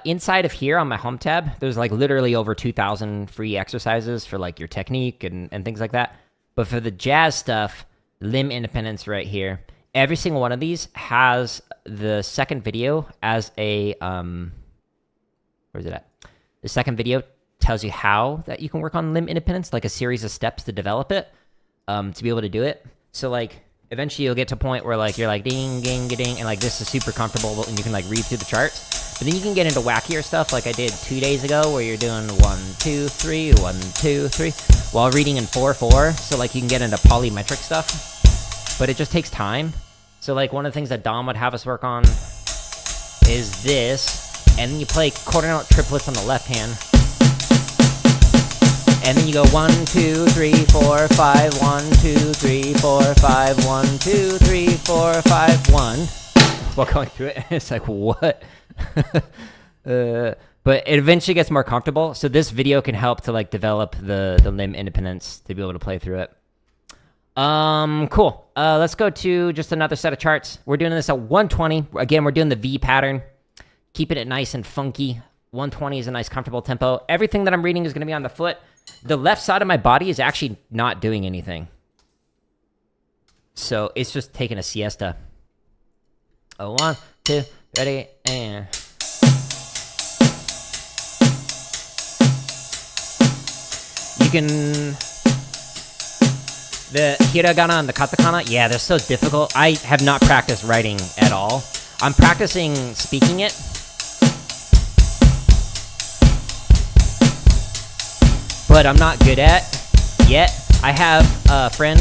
inside of here on my home tab, there's like literally over 2,000 free exercises for like your technique and things like that. But for the jazz stuff, limb independence right here, every single one of these has the second video as a, where's it at? The second video tells you how that you can work on limb independence, like a series of steps to develop it, to be able to do it. So like eventually you'll get to a point where like you're like ding, ding, ding, and like this is super comfortable and you can like read through the charts. But then you can get into wackier stuff like I did 2 days ago where you're doing 1, 2, 3, 1, 2, 3 while reading in 4/4. So like you can get into polymetric stuff, but it just takes time. So like one of the things that Dom would have us work on is this, and then you play quarter note triplets on the left hand. And then you go 1, 2, 3, 4, 5, 1, 2, 3, 4, 5, 1, 2, 3, 4, 5, 1. While going through it, it's like, what? But it eventually gets more comfortable. So this video can help to like develop the limb independence to be able to play through it. Cool. Let's go to just another set of charts. We're doing this at 120. Again, we're doing the V pattern, keeping it nice and funky. 120 is a nice comfortable tempo. Everything that I'm reading is going to be on the foot. The left side of my body is actually not doing anything. So it's just taking a siesta. Oh, 1, 2, ready, and... You can... The hiragana and the katakana, yeah, they're so difficult. I have not practiced writing at all. I'm practicing speaking it. But I'm not good at yet. I have a friend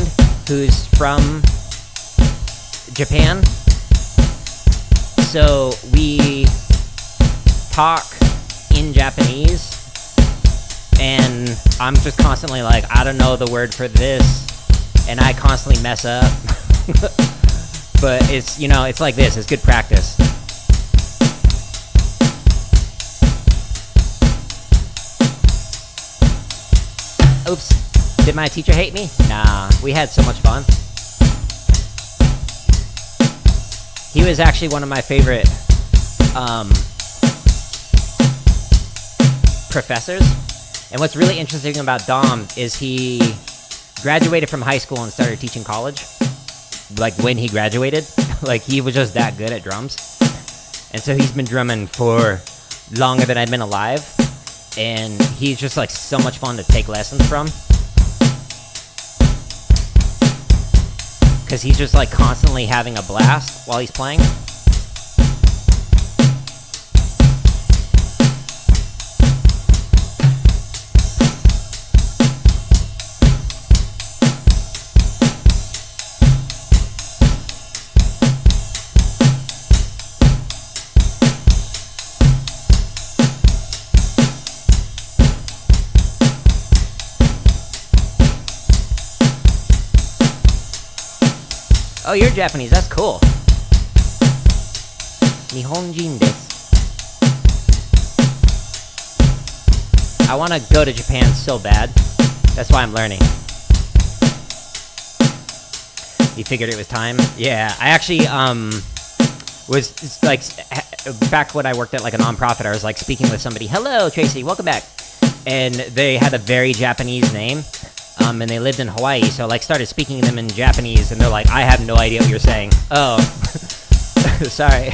who's from Japan. So we talk in Japanese. And I'm just constantly like, I don't know the word for this. And I constantly mess up. But it's, you know, it's like this. It's good practice. Oops. Did my teacher hate me? Nah, we had so much fun. He was actually one of my favorite professors. And what's really interesting about Dom is he graduated from high school and started teaching college. Like when he graduated, like he was just that good at drums. And so he's been drumming for longer than I've been alive. And he's just like so much fun to take lessons from. Because he's just like constantly having a blast while he's playing. Oh, you're Japanese. That's cool. Nihonjin desu. I want to go to Japan so bad. That's why I'm learning. You figured it was time? Yeah, I actually, was, like, back when I worked at, like, a nonprofit, I was, like, speaking with somebody. Hello, Tracy, welcome back. And they had a very Japanese name, and they lived in Hawaii, so, like, started speaking to them in Japanese, and they're like, I have no idea what you're saying. Oh, sorry.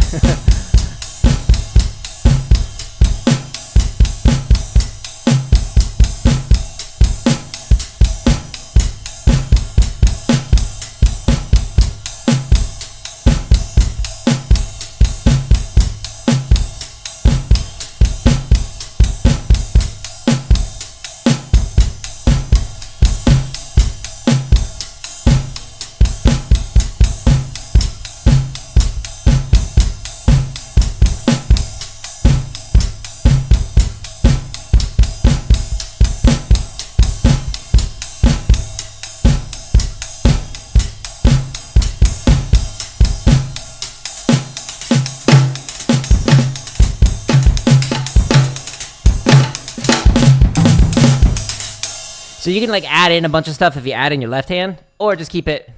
So you can, like, add in a bunch of stuff if you add in your left hand, or just keep it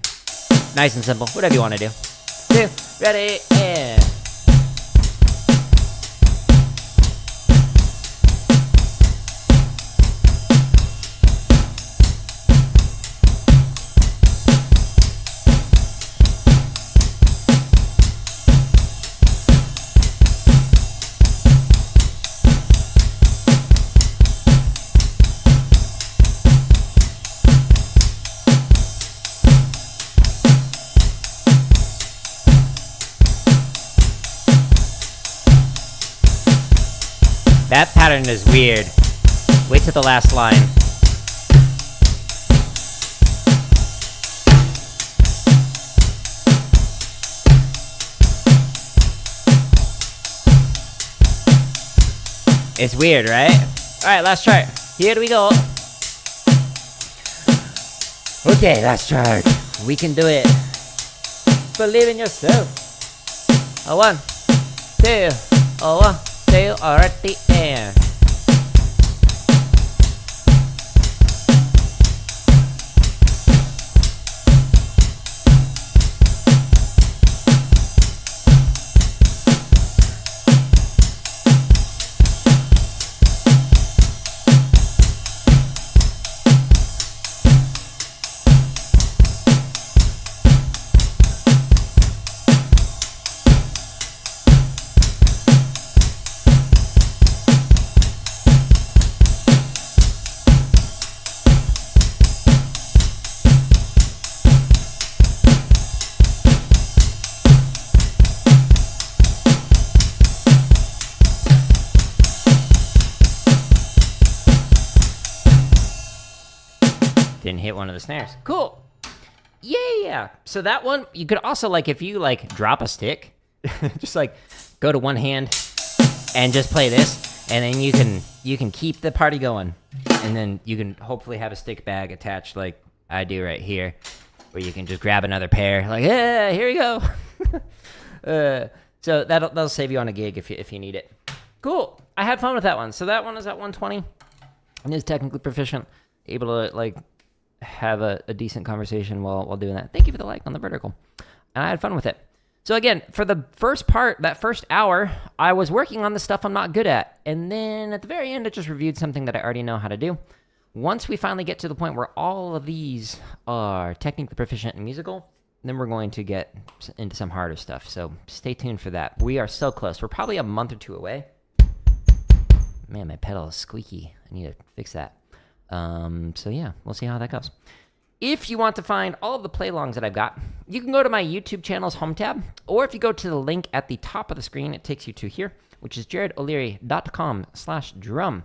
nice and simple, whatever you want to do. 2, ready, and... That pattern is weird. Wait till the last line. It's weird, right? Alright, last chart. Here we go. Okay, last chart. We can do it. Believe in yourself. A 1, 2, a 1, 2, or at the end. Didn't hit one of the snares. Cool. Yeah. So that one, you could also, like, if you, like, drop a stick, just, like, go to one hand and just play this, and then you can keep the party going. And then you can hopefully have a stick bag attached like I do right here, where you can just grab another pair, like, yeah, here we go. So that'll save you on a gig if you need it. Cool. I had fun with that one. So that one is at 120 and is technically proficient, able to, like, have a decent conversation while doing that. Thank you for the like on the vertical. And I had fun with it. So again, for the first part, that first hour, I was working on the stuff I'm not good at. And then at the very end, I just reviewed something that I already know how to do. Once we finally get to the point where all of these are technically proficient and musical, then we're going to get into some harder stuff. So stay tuned for that. We are so close. We're probably a month or two away. Man, my pedal is squeaky. I need to fix that. So yeah, we'll see how that goes. If you want to find all of the play-alongs that I've got, you can go to my YouTube channel's home tab, or if you go to the link at the top of the screen, it takes you to here, which is jaredoleary.com/drum.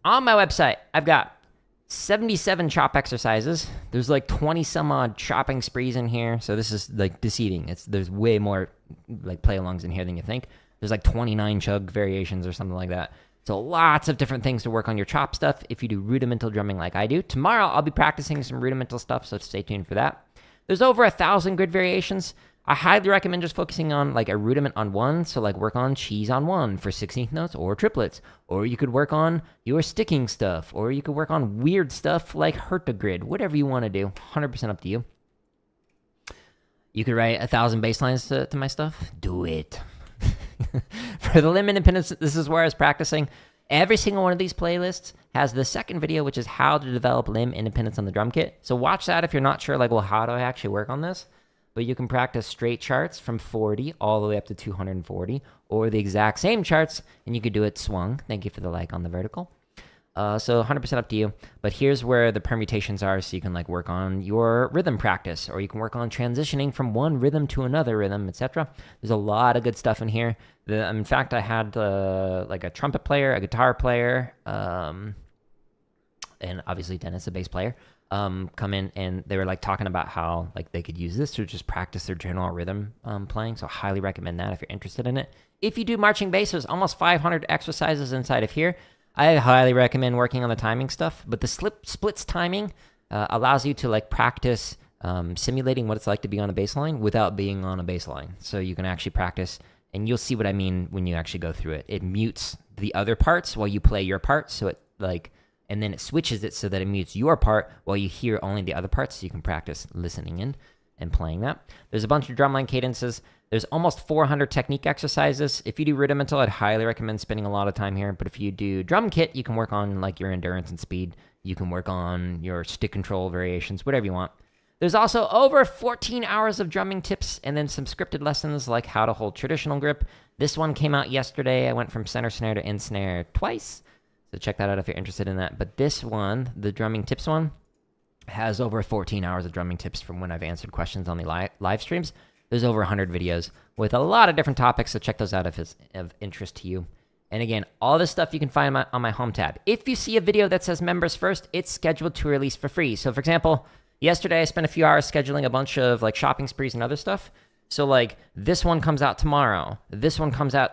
On my website, I've got 77 chop exercises. There's like 20 some odd chopping sprees in here, so this is like deceiving. There's way more like play-alongs in here than you think. There's like 29 chug variations or something like that. So lots of different things to work on your chop stuff if you do rudimental drumming like I do. Tomorrow, I'll be practicing some rudimental stuff, so stay tuned for that. There's over 1,000 grid variations. I highly recommend just focusing on like a rudiment on one. So like work on cheese on one for 16th notes or triplets. Or you could work on your sticking stuff. Or you could work on weird stuff like Hertogrid. Whatever you want to do. 100% up to you. You could write 1,000 bass lines to my stuff. Do it. For the limb independence, this is where I was practicing. Every single one of these playlists has the second video, which is how to develop limb independence on the drum kit. So watch that if you're not sure, like, well, how do I actually work on this? But you can practice straight charts from 40 all the way up to 240, or the exact same charts, and you could do it swung. Thank you for the like on the vertical. So 100% up to you. But here's where the permutations are, so you can like work on your rhythm practice, or you can work on transitioning from one rhythm to another rhythm, etc. There's a lot of good stuff in here. In fact, I had like a trumpet player, a guitar player, and obviously Dennis, a bass player, come in, and they were like talking about how like they could use this to just practice their general rhythm playing. So highly recommend that if you're interested in it. If you do marching bass, there's almost 500 exercises inside of here. I highly recommend working on the timing stuff, but the splits timing allows you to like practice simulating what it's like to be on a bass line without being on a bass line. So you can actually practice, and you'll see what I mean when you actually go through it. It mutes the other parts while you play your part, so it like, and then it switches it so that it mutes your part while you hear only the other parts, so you can practice listening in and playing that. There's a bunch of drumline cadences. There's almost 400 technique exercises. If you do rudimental, I'd highly recommend spending a lot of time here. But if you do drum kit, you can work on like your endurance and speed. You can work on your stick control variations, whatever you want. There's also over 14 hours of drumming tips and then some scripted lessons like how to hold traditional grip. This one came out yesterday. I went from center snare to end snare twice. So check that out if you're interested in that. But this one, the drumming tips one, has over 14 hours of drumming tips from when I've answered questions on the live streams. There's over 100 videos with a lot of different topics, so check those out if it's of interest to you. And again, all this stuff you can find on my home tab. If you see a video that says members first, it's scheduled to release for free. So for example, yesterday I spent a few hours scheduling a bunch of like shopping sprees and other stuff. So like this one comes out tomorrow. This one comes out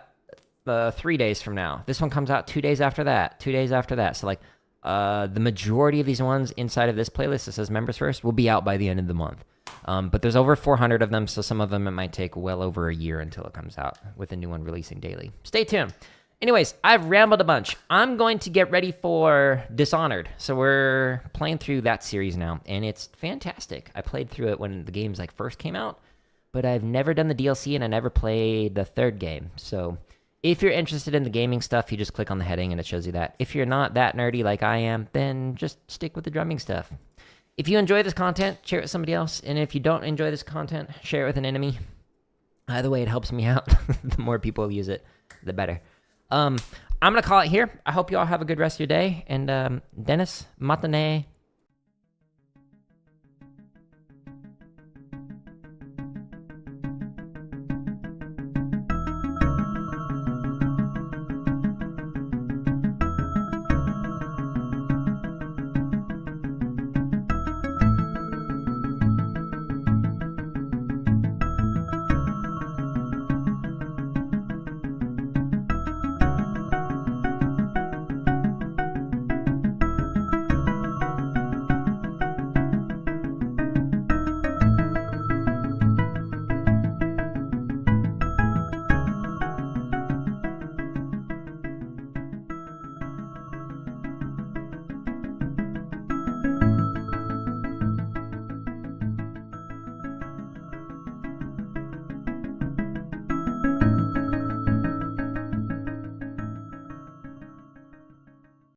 3 days from now. This one comes out 2 days after that, 2 days after that. So like the majority of these ones inside of this playlist that says members first will be out by the end of the month. But there's over 400 of them, so some of them it might take well over a year until it comes out with a new one releasing daily. Stay tuned. Anyways, I've rambled a bunch. I'm going to get ready for Dishonored. So we're playing through that series now, and it's fantastic. I played through it when the games like first came out, but I've never done the DLC, and I never played the third game. So if you're interested in the gaming stuff, you just click on the heading, and it shows you that. If you're not that nerdy like I am, then just stick with the drumming stuff. If you enjoy this content, share it with somebody else. And if you don't enjoy this content, share it with an enemy. Either way, it helps me out. The more people use it, the better. I'm going to call it here. I hope you all have a good rest of your day. And Dennis, matinee.